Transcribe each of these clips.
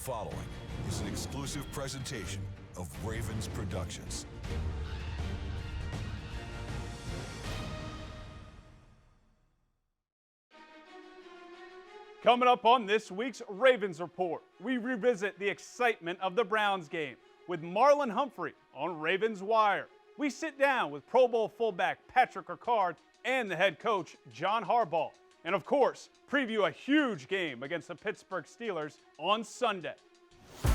following is an exclusive presentation of Ravens Productions. Coming up on this week's Ravens Report, we revisit the excitement of the Browns game with Marlon Humphrey on Ravens Wire. We sit down with Pro Bowl fullback Patrick Ricard and the head coach John Harbaugh. And of course, preview a huge game against the Pittsburgh Steelers on Sunday. He's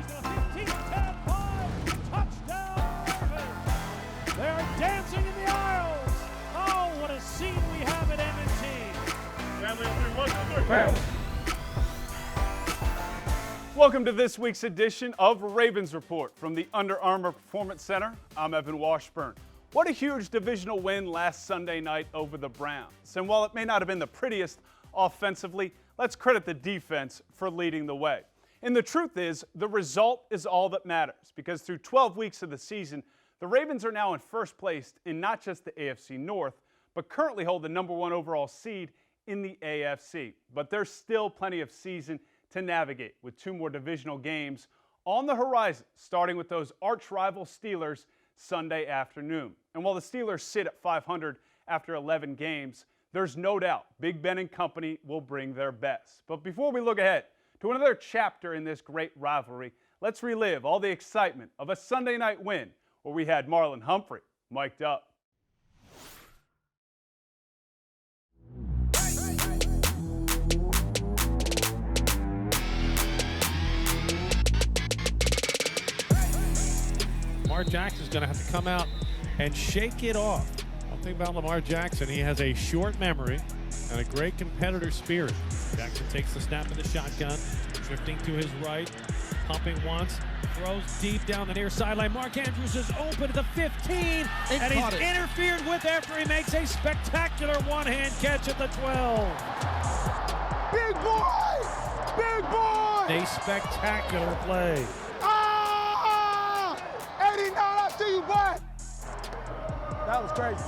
got 15, 10, 5, touchdown Ravens. They're dancing in the aisles. Oh, what a scene we have at M&T. Welcome to this week's edition of Ravens Report from the Under Armour Performance Center. I'm Evan Washburn. What a huge divisional win last Sunday night over the Browns. And while it may not have been the prettiest offensively, let's credit the defense for leading the way. And the truth is, the result is all that matters, because through 12 weeks of the season, the Ravens are now in first place in not just the AFC North, but currently hold the #1 overall seed in the AFC. But there's still plenty of season to navigate, with 2 more divisional games on the horizon, starting with those arch-rival Steelers Sunday afternoon. And while the Steelers sit at 500 after 11 games, there's no doubt Big Ben and company will bring their best. But before we look ahead to another chapter in this great rivalry, let's relive all the excitement of a Sunday night win where we had Marlon Humphrey mic'd up. Lamar Jackson's going to have to come out and shake it off. One thing about Lamar Jackson, he has a short memory and a great competitor spirit. Jackson takes the snap of the shotgun, drifting to his right, pumping once, throws deep down the near sideline. Mark Andrews is open at the 15, and he's interfered with after he makes a spectacular one-hand catch at the 12. Big boy! Big boy! A spectacular play. 89, I see you, boy! That was crazy.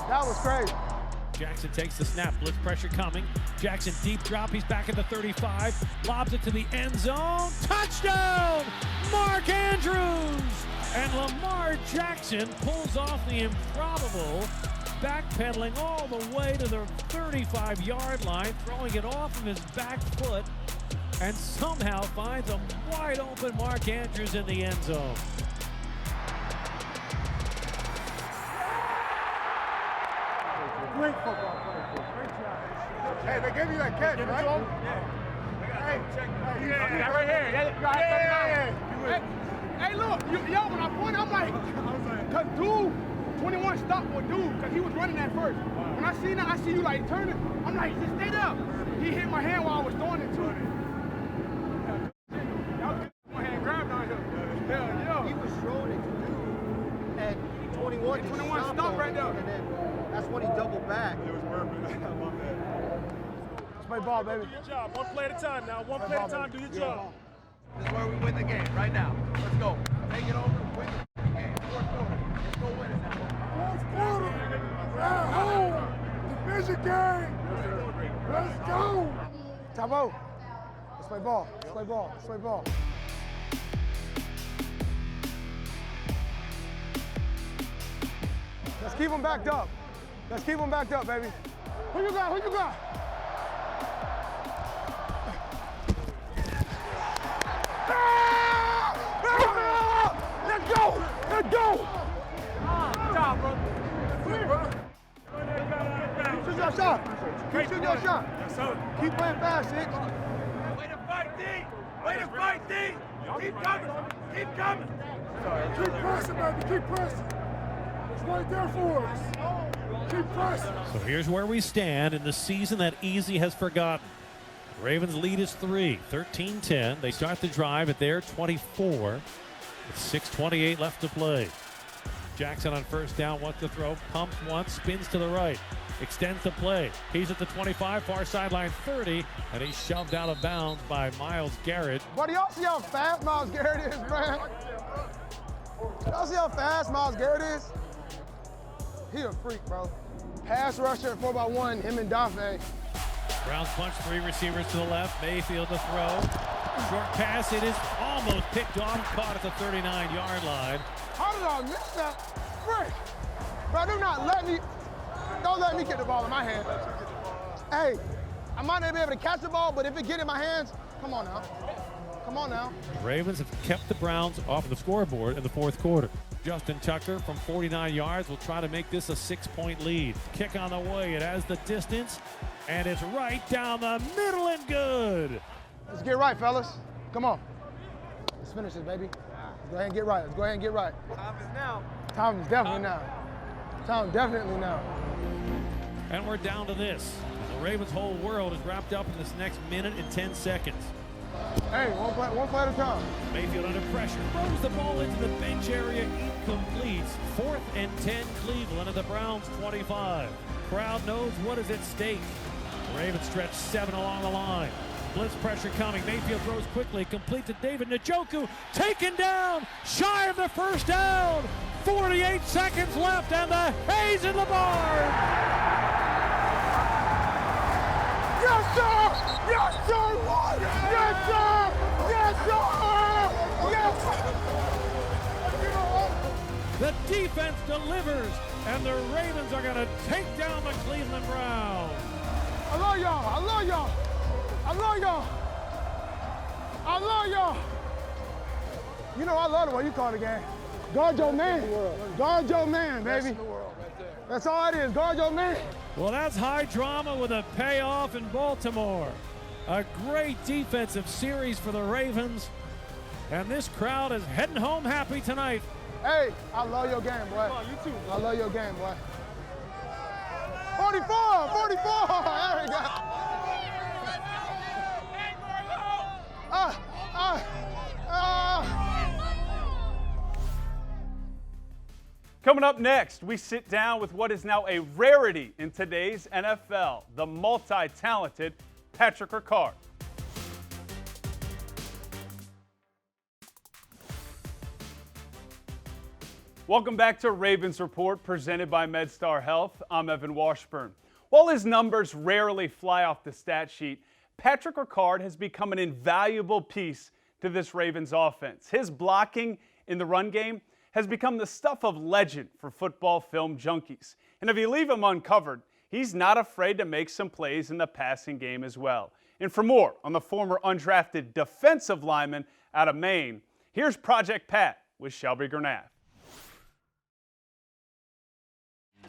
That was crazy. Jackson takes the snap, blitz pressure coming. Jackson deep drop, he's back at the 35, lobs it to the end zone. Touchdown, Mark Andrews! And Lamar Jackson pulls off the improbable, backpedaling all the way to the 35-yard line, throwing it off of his back foot, and somehow finds a wide open Mark Andrews in the end zone. Great football play. Great job. Hey, they gave you that catch, right? Yeah. Hey, right here. Hey, look, yo, when I pointed, I'm like, because dude, 21 stopped with dude, because he was running at first. When I seen that, I see you like turning. I'm like, just stay there. He hit my hand while I was throwing it to him. He was throwing it to dude, and 21 stopped right there. And then that's when he doubled back. It was perfect. I love that. Let's play ball, baby. Do your job. One play at a time now. One play at a time. Do your job. This is where we win the game right now. Let's go. Take it over. Win the game. Fourth quarter. Let's go win it now. Fourth quarter. At home. Division game. Let's go. Tabo. Let's play ball. Let's play ball. Let's play ball. Let's keep them backed up. Let's keep them backed up, baby. Who you got? Who you got? Let's go! Let's go! Good job, brother. Shoot your shot. Keep shooting your shot. Yes, sir. Keep playing fast, Six. Way to fight, D. Way to fight, D. Keep coming. Keep coming. Keep pressing, baby. Keep pressing. It's right there for us. Keep pressing. So here's where we stand in the season that Easy has forgotten. Ravens lead is 3, 13-10. They start the drive at their 24 with 6:28 left to play. Jackson on first down, wants to throw, pumps once, spins to the right, extends the play. He's at the 25, far sideline 30, and he's shoved out of bounds by Myles Garrett. Buddy, y'all see how fast Myles Garrett is, man? Y'all see how fast Myles Garrett is? He a freak, bro. Pass rusher at 4x1, him and Dafe. Browns bunch 3 receivers to the left. Mayfield to throw. Short pass. It is almost picked off. Caught at the 39-yard line. How did I miss that? Frick. Bro, don't let me get the ball in my hand. Hey, I might not be able to catch the ball, but if it get in my hands, come on now. Come on now. The Ravens have kept the Browns off the scoreboard in the fourth quarter. Justin Tucker from 49 yards will try to make this a 6-point lead. Kick on the way. It has the distance, and it's right down the middle and good. Let's get right, fellas. Come on. Let's finish this, baby. Let's go ahead and get right. Let's go ahead and get right. Time is now. Time is definitely now. Time definitely now. And we're down to this. The Ravens' whole world is wrapped up in this next minute and 10 seconds. Hey, one play at a time. Mayfield under pressure, throws the ball into the bench area, incomplete. 4th and 10 Cleveland at the Browns 25. Crowd knows what is at stake. The Ravens stretch 7 along the line. Blitz pressure coming. Mayfield throws quickly, complete to David Njoku, taken down, shy of the first down. 48 seconds left, and the Hayes in the barn. Yes, sir! Yes, sir! What? Yes, sir! Yes, sir! Yes, sir! The defense delivers, and the Ravens are going to take down the Cleveland Browns. I love y'all! I love y'all! I love y'all! I love y'all! You know I love the way you call the game. Guard your man. Guard your man, baby. That's all it is. Guard your man. Well, that's high drama with a payoff in Baltimore. A great defensive series for the Ravens. And this crowd is heading home happy tonight. Hey, I love your game, boy. Oh, you too. I love your game, boy. 44! 44! There we go. Coming up next, we sit down with what is now a rarity in today's NFL, the multi-talented Patrick Ricard. Welcome back to Ravens Report, presented by MedStar Health. I'm Evan Washburn. While his numbers rarely fly off the stat sheet, Patrick Ricard has become an invaluable piece to this Ravens offense. His blocking in the run game has become the stuff of legend for football film junkies. And if you leave him uncovered, he's not afraid to make some plays in the passing game as well. And for more on the former undrafted defensive lineman out of Maine, here's Project Pat with Shelby Gurnath.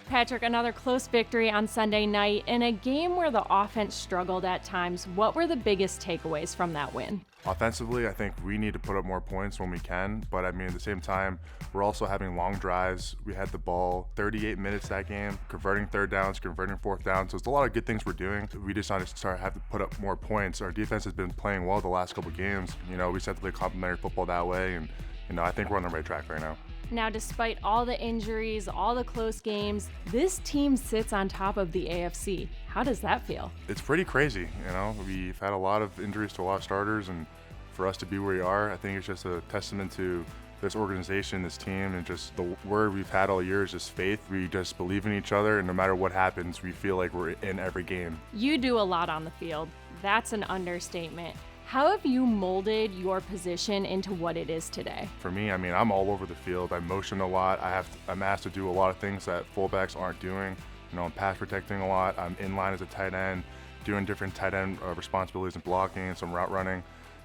Patrick, another close victory on Sunday night in a game where the offense struggled at times. What were the biggest takeaways from that win? Offensively, I think we need to put up more points when we can, but I mean, at the same time, we're also having long drives. We had the ball 38 minutes that game, converting third downs, converting fourth downs. So it's a lot of good things we're doing. We just have to put up more points. Our defense has been playing well the last couple games. You know, we just have to play complementary football that way, and you know, I think we're on the right track right now. Now, despite all the injuries, all the close games, this team sits on top of the AFC. How does that feel? It's pretty crazy, you know. We've had a lot of injuries to a lot of starters, and for us to be where we are, I think it's just a testament to this organization, this team, and just the word we've had all year is just faith. We just believe in each other, and no matter what happens, we feel like we're in every game. You do a lot on the field. That's an understatement. How have you molded your position into what it is today? For me, I mean, I'm all over the field. I motion a lot. I'm asked to do a lot of things that fullbacks aren't doing. You know, I'm pass protecting a lot. I'm in line as a tight end, doing different tight end responsibilities and blocking and some route running.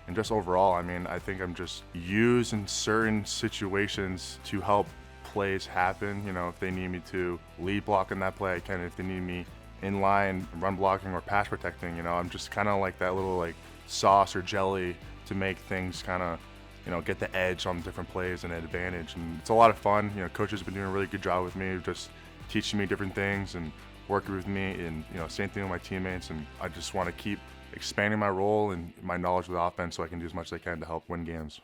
And just overall, I mean, I think I'm just used in certain situations to help plays happen. You know, if they need me to lead block in that play, I can. If they need me in line, run blocking or pass protecting, you know, I'm just kind of like that little like sauce or jelly to make things kind of, you know, get the edge on different plays and an advantage. And it's a lot of fun. You know, coaches have been doing a really good job with me, just teaching me different things and working with me, and you know, same thing with my teammates. And I just want to keep expanding my role and my knowledge of the offense so I can do as much as I can to help win games.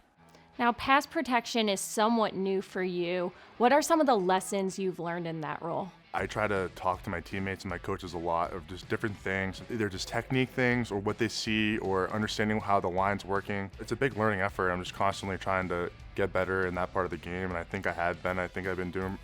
Now, pass protection is somewhat new for you. What are some of the lessons you've learned in that role? I try to talk to my teammates and my coaches a lot of just different things, either just technique things or what they see or understanding how the line's working. It's a big learning effort. I'm just constantly trying to get better in that part of the game, and I think I've been doing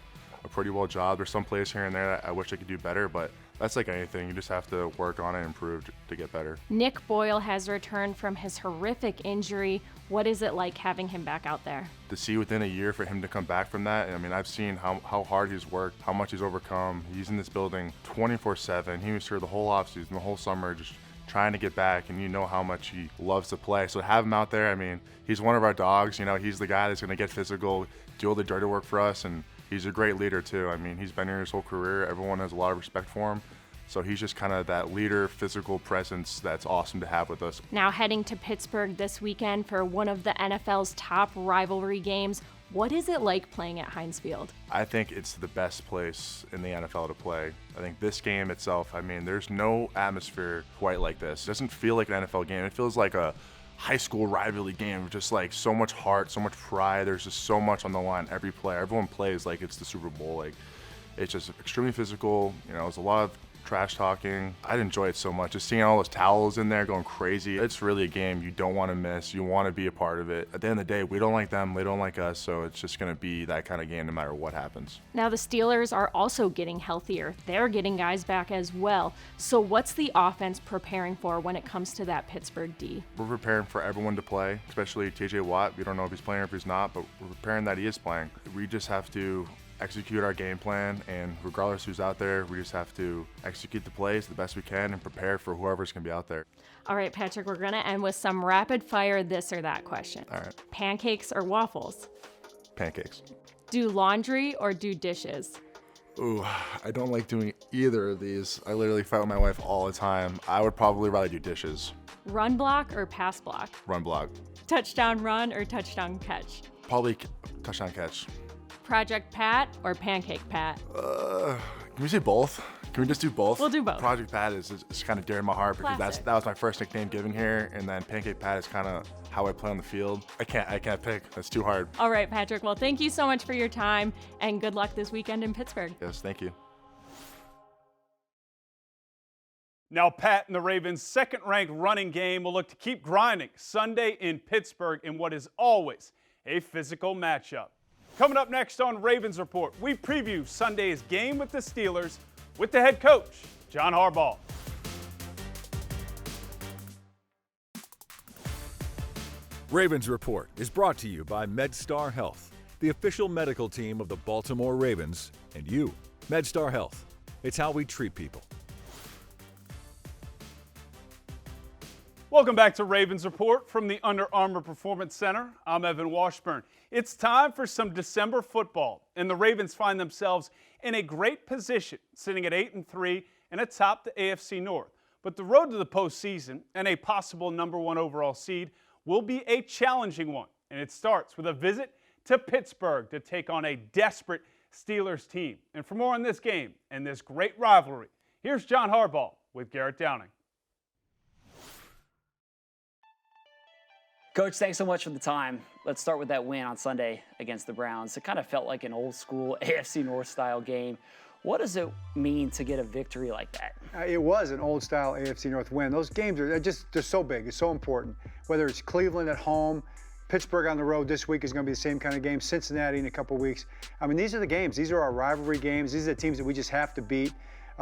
a pretty well job. There's some plays here and there that I wish I could do better, but That's like anything. You just have to work on it and improve to get better. Nick Boyle has returned from his horrific injury. What is it like having him back out there? To see within a year for him to come back from that, I mean, I've seen how hard he's worked, how much he's overcome. He's in this building 24/7. He was here the whole offseason, the whole summer, just trying to get back, and you know how much he loves to play. So to have him out there, I mean, he's one of our dogs. You know, he's the guy that's going to get physical, do all the dirty work for us, and he's a great leader too. I mean, he's been here his whole career. Everyone has a lot of respect for him. So he's just kind of that leader, physical presence that's awesome to have with us. Now heading to Pittsburgh this weekend for one of the NFL's top rivalry games. What is it like playing at Heinz Field? I think it's the best place in the NFL to play. I think this game itself, I mean, there's no atmosphere quite like this. It doesn't feel like an NFL game. It feels like a high school rivalry game, just like so much heart, so much pride. There's just so much on the line every play. Everyone plays like it's the Super Bowl. Like, it's just extremely physical. You know, there's a lot of trash talking. I'd enjoy it so much. Just seeing all those towels in there going crazy. It's really a game you don't want to miss. You want to be a part of it. At the end of the day, we don't like them, they don't like us, so it's just going to be that kind of game no matter what happens. Now the Steelers are also getting healthier. They're getting guys back as well. So what's the offense preparing for when it comes to that Pittsburgh D? We're preparing for everyone to play, especially TJ Watt. We don't know if he's playing or if he's not, but we're preparing that he is playing. We just have to execute our game plan, and regardless who's out there, we just have to execute the plays the best we can and prepare for whoever's going to be out there. All right, Patrick, we're going to end with some rapid fire this or that questions. All right. Pancakes or waffles? Pancakes. Do laundry or do dishes? Ooh, I don't like doing either of these. I literally fight with my wife all the time. I would probably rather do dishes. Run block or pass block? Run block. Touchdown run or touchdown catch? Probably touchdown catch. Project Pat or Pancake Pat? Can we say both? Can we just do both? We'll do both. Project Pat is kind of dear in my heart because Classic. that was my first nickname given here, and then Pancake Pat is kind of how I play on the field. I can't pick. That's too hard. All right, Patrick. Well, thank you so much for your time, and good luck this weekend in Pittsburgh. Yes, thank you. Now, Pat and the Ravens' second-ranked running game will look to keep grinding Sunday in Pittsburgh in what is always a physical matchup. Coming up next on Ravens Report, we preview Sunday's game with the Steelers with the head coach, John Harbaugh. Ravens Report is brought to you by MedStar Health, the official medical team of the Baltimore Ravens, and you. MedStar Health. It's how we treat people. Welcome back to Ravens Report from the Under Armour Performance Center. I'm Evan Washburn. It's time for some December football, and the Ravens find themselves in a great position, sitting at 8-3 and atop the AFC North. But the road to the postseason and a possible #1 overall seed will be a challenging one, and it starts with a visit to Pittsburgh to take on a desperate Steelers team. And for more on this game and this great rivalry, here's John Harbaugh with Garrett Downing. Coach, thanks so much for the time. Let's start with that win on Sunday against the Browns. It kind of felt like an old school AFC North style game. What does it mean to get a victory like that? It was an old style AFC North win. Those games they're so big, it's so important. Whether it's Cleveland at home, Pittsburgh on the road this week is going to be the same kind of game, Cincinnati in a couple weeks. I mean, these are the games. These are our rivalry games. These are the teams that we just have to beat.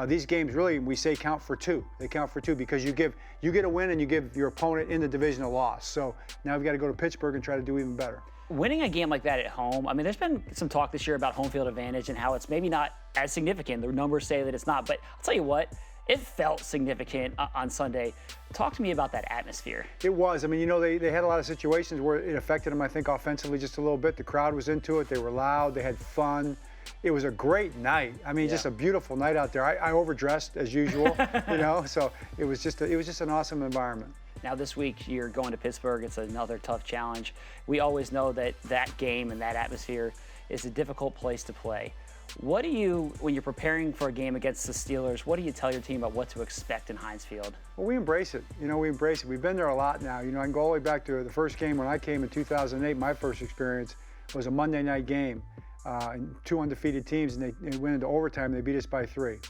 These games really, we say count for two. They count for two because you get a win and you give your opponent in the division a loss. So now we've got to go to Pittsburgh and try to do even better. Winning a game like that at home, I mean, there's been some talk this year about home field advantage and how it's maybe not as significant. The numbers say that it's not, but I'll tell you what, it felt significant on Sunday. Talk to me about that atmosphere. It was. I mean, you know, they had a lot of situations where it affected them, I think, offensively just a little bit. The crowd was into it. They were loud. They had fun. It was a great night. I mean, just a beautiful night out there. I overdressed as usual, you know, so it was just an awesome environment. Now this week you're going to Pittsburgh. It's another tough challenge. We always know that that game and that atmosphere is a difficult place to play. What do you, when you're preparing for a game against the Steelers, what do you tell your team about what to expect in Heinz Field? Well, we embrace it. You know, we embrace it. We've been there a lot now. You know, I can go all the way back to the first game when I came in 2008. My first experience was a Monday night game. And two undefeated teams, and they went into overtime. They beat us by 3,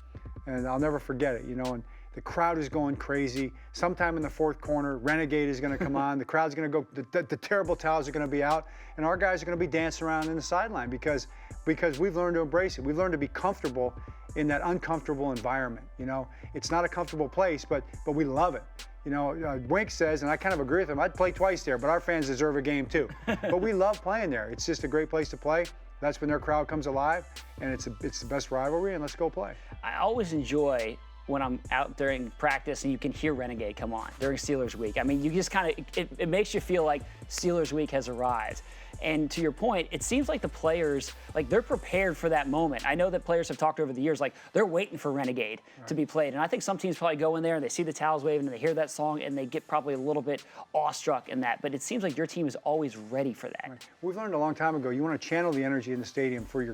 and I'll never forget it. You know, and the crowd is going crazy. Sometime in the fourth quarter, Renegade is going to come on. The crowd's going to go. The terrible towels are going to be out, and our guys are going to be dancing around in the sideline because we've learned to embrace it. We've learned to be comfortable in that uncomfortable environment. You know, it's not a comfortable place, but we love it. You know, Wink says, and I kind of agree with him, I'd play twice there, but our fans deserve a game too. But we love playing there. It's just a great place to play. That's when their crowd comes alive, and it's the best rivalry, and let's go play. I always enjoy when I'm out during practice and you can hear Renegade come on during Steelers week. I mean, you just kind of, it makes you feel like Steelers week has arrived. And to your point, it seems like the players, like they're prepared for that moment. I know that players have talked over the years, like they're waiting for Renegade to be played. And I think some teams probably go in there and they see the towels waving and they hear that song and they get probably a little bit awestruck in that. But it seems like your team is always ready for that. Right. We've learned a long time ago, you want to channel the energy in the stadium for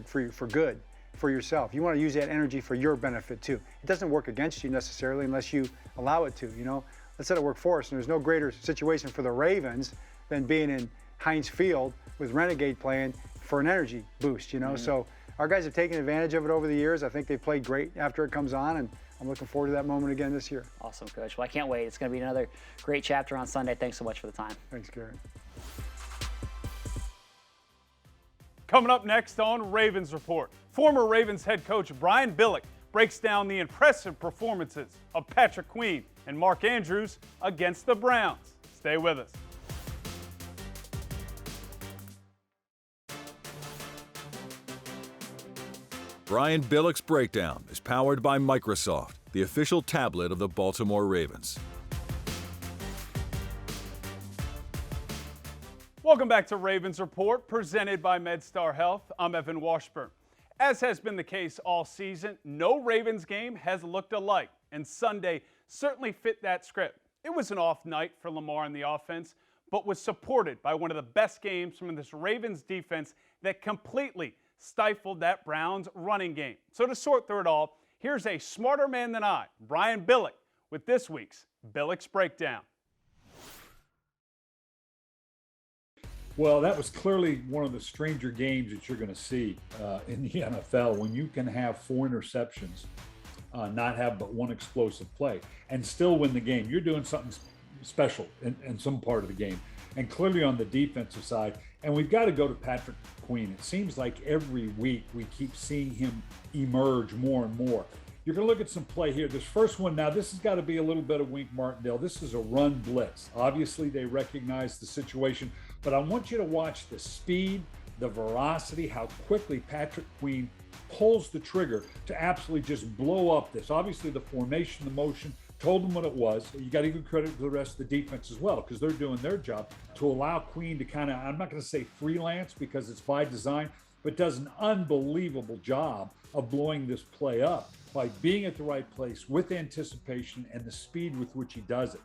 good. For yourself. You want to use that energy for your benefit too. It doesn't work against you necessarily unless you allow it to, you know. Let's let it work for us. And there's no greater situation for the Ravens than being in Heinz Field with Renegade playing for an energy boost, you know. So our guys have taken advantage of it over the years. I think they've played great after it comes on, and I'm looking forward to that moment again this year. Awesome, Coach. Well, I can't wait. It's going to be another great chapter on Sunday. Thanks so much for the time. Thanks, Garrett. Coming up next on Ravens Report, former Ravens head coach Brian Billick breaks down the impressive performances of Patrick Queen and Mark Andrews against the Browns. Stay with us. Brian Billick's Breakdown is powered by Microsoft, the official tablet of the Baltimore Ravens. Welcome back to Ravens Report, presented by MedStar Health. I'm Evan Washburn. As has been the case all season, no Ravens game has looked alike, and Sunday certainly fit that script. It was an off night for Lamar and the offense, but was supported by one of the best games from this Ravens defense that completely stifled that Browns running game. So to sort through it all, here's a smarter man than I, Brian Billick, with this week's Billick's Breakdown. Well, that was clearly one of the stranger games that you're going to see in the NFL, when you can have 4 interceptions, not have but one explosive play, and still win the game. You're doing something special in some part of the game, and clearly on the defensive side. And we've got to go to Patrick Queen. It seems like every week we keep seeing him emerge more and more. You're going to look at some play here. This first one, now this has got to be a little bit of Wink Martindale. This is a run blitz. Obviously, they recognize the situation, but I want you to watch the speed, the veracity, how quickly Patrick Queen pulls the trigger to absolutely just blow up this. Obviously, the formation, the motion, told them what it was. You got to give credit to the rest of the defense as well, because they're doing their job to allow Queen to kind of, I'm not going to say freelance because it's by design, but does an unbelievable job of blowing this play up by being at the right place with anticipation and the speed with which he does it.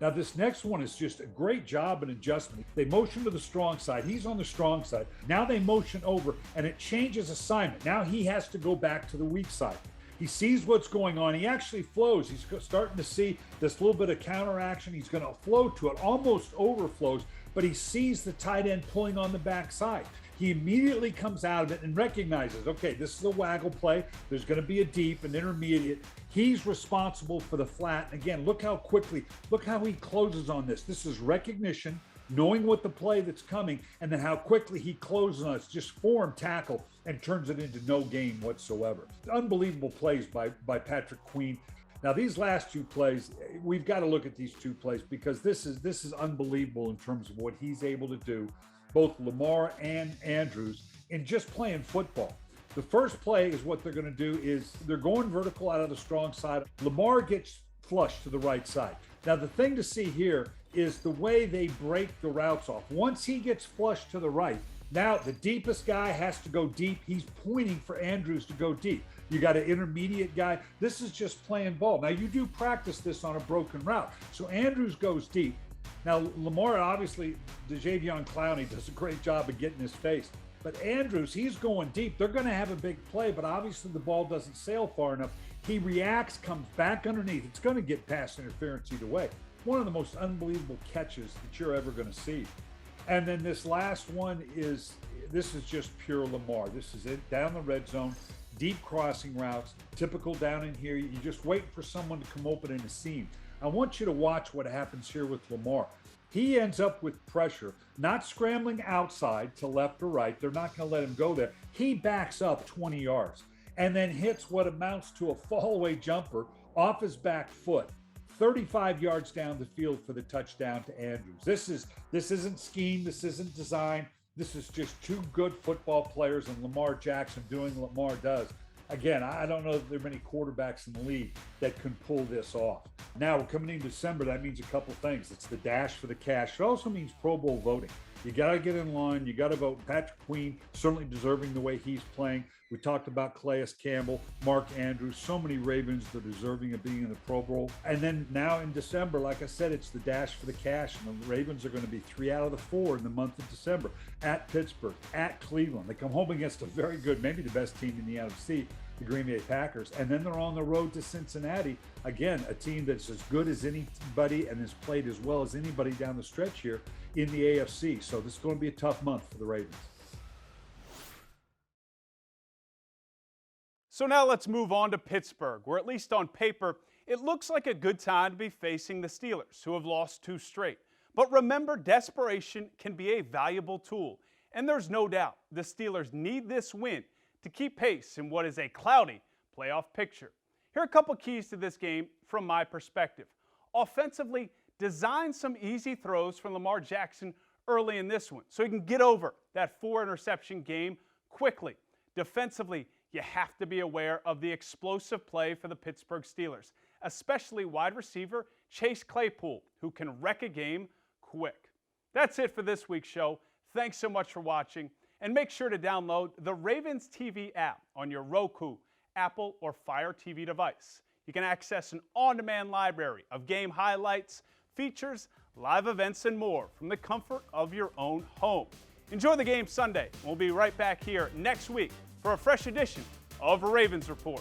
Now, this next one is just a great job and adjustment. They motion to the strong side. He's on the strong side. Now they motion over, and it changes assignment. Now he has to go back to the weak side. He sees what's going on. He actually flows. He's starting to see this little bit of counteraction. He's going to flow to it, almost overflows, but he sees the tight end pulling on the backside. He immediately comes out of it and recognizes, okay, this is a waggle play. There's going to be a deep, an intermediate. He's responsible for the flat. Again, look how quickly, look how he closes on this. This is recognition, knowing what the play that's coming, and then how quickly he closes on it. Just form tackle and turns it into no gain whatsoever. Unbelievable plays by Patrick Queen. Now, these last 2 plays, we've got to look at these 2 plays because this is unbelievable in terms of what he's able to do, both Lamar and Andrews, in just playing football. The first play is what they're going to do is they're going vertical out of the strong side. Lamar gets flushed to the right side. Now, the thing to see here is the way they break the routes off. Once he gets flushed to the right, now the deepest guy has to go deep. He's pointing for Andrews to go deep. You got an intermediate guy. This is just playing ball. Now, you do practice this on a broken route. So Andrews goes deep. Now, Lamar, obviously, DeJavion Clowney does a great job of getting his face. But Andrews, he's going deep. They're going to have a big play, but obviously the ball doesn't sail far enough. He reacts, comes back underneath. It's going to get pass interference either way. One of the most unbelievable catches that you're ever going to see. And then this last one is just pure Lamar. This is it, down the red zone, deep crossing routes, typical down in here. You're just waiting for someone to come open in a seam. I want you to watch what happens here with Lamar. He ends up with pressure, not scrambling outside to left or right. They're not going to let him go there. He backs up 20 yards. and then hits what amounts to a fall-away jumper off his back foot, 35 yards down the field for the touchdown to Andrews. This isn't scheme. This isn't design. This is just two good football players and Lamar Jackson doing what Lamar does. Again, I don't know if there are many quarterbacks in the league that can pull this off. Now, we're coming in December. That means a couple things. It's the dash for the cash. It also means Pro Bowl voting. You got to get in line. You got to vote. Patrick Queen, certainly deserving the way he's playing. We talked about Calais Campbell, Mark Andrews, so many Ravens that are deserving of being in the Pro Bowl. And then now in December, like I said, it's the dash for the cash. And the Ravens are going to be 3 out of the 4 in the month of December. At Pittsburgh, at Cleveland. They come home against a very good, maybe the best team in the NFC, the Green Bay Packers. And then they're on the road to Cincinnati. Again, a team that's as good as anybody and has played as well as anybody down the stretch here in the AFC. So this is going to be a tough month for the Ravens. So now let's move on to Pittsburgh, where at least on paper, it looks like a good time to be facing the Steelers, who have lost 2 straight. But remember, desperation can be a valuable tool, and there's no doubt the Steelers need this win to keep pace in what is a cloudy playoff picture. Here are a couple keys to this game from my perspective. Offensively, design some easy throws from Lamar Jackson early in this one so he can get over that 4-interception game quickly. Defensively, you have to be aware of the explosive play for the Pittsburgh Steelers, especially wide receiver Chase Claypool, who can wreck a game quick. That's it for this week's show. Thanks so much for watching, and make sure to download the Ravens TV app on your Roku, Apple, or Fire TV device. You can access an on-demand library of game highlights, features, live events, and more from the comfort of your own home. Enjoy the game Sunday. We'll be right back here next week for a fresh edition of Ravens Report.